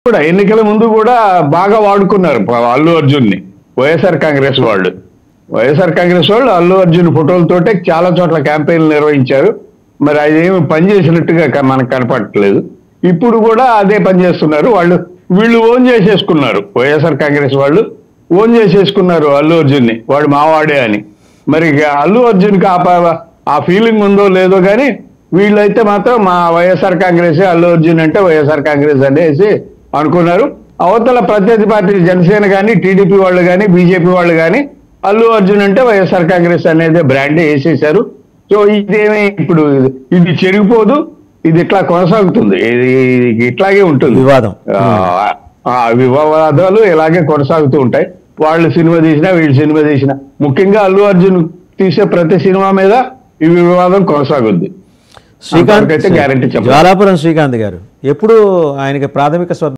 కూడా ఎన్నికల ముందు కూడా బాగా వాడుకున్నారు అల్లు అర్జున్ని వైఎస్ఆర్ కాంగ్రెస్ వాళ్ళు. వైఎస్ఆర్ కాంగ్రెస్ వాళ్ళు అల్లు అర్జున్ ఫోటోలతోటే చాలా చోట్ల క్యాంపెయిన్లు నిర్వహించారు. మరి అదేమి పనిచేసినట్టుగా మనకు కనపడట్లేదు. ఇప్పుడు కూడా అదే పని చేస్తున్నారు వాళ్ళు. వీళ్ళు ఓన్ చేసేసుకున్నారు, వైఎస్ఆర్ కాంగ్రెస్ వాళ్ళు ఓన్ చేసేసుకున్నారు అల్లు అర్జున్ని, వాడు మావాడే అని. మరి అల్లు అర్జున్కి ఆ ఫీలింగ్ ఉందో లేదో కానీ వీళ్ళైతే మాత్రం మా వైఎస్ఆర్ కాంగ్రెస్, అల్లు అర్జున్ అంటే వైఎస్ఆర్ కాంగ్రెస్ అనేసి అనుకున్నారు. అవతల ప్రత్యర్థి పార్టీ జనసేన కానీ, టీడీపీ వాళ్ళు కానీ, బీజేపీ వాళ్ళు కానీ అల్లు అర్జున్ అంటే వైఎస్ఆర్ కాంగ్రెస్ అనేది బ్రాండే వేసేశారు. సో ఇదేమి ఇప్పుడు ఇది చెరిగిపోదు, ఇది ఇట్లా కొనసాగుతుంది, ఇది ఇట్లాగే ఉంటుంది. వివాదాలు ఇలాగే కొనసాగుతూ ఉంటాయి. వాళ్ళు సినిమా తీసినా వీళ్ళు సినిమా తీసినా, ముఖ్యంగా అల్లు అర్జున్ తీసే ప్రతి సినిమా మీద ఈ వివాదం కొనసాగుద్ది. శ్రీకాంత్ అయితే గ్యారంటీ చెప్పాలి. జ్వాలాపురం శ్రీకాంత్ గారు ఎప్పుడు ఆయనకి ప్రాథమిక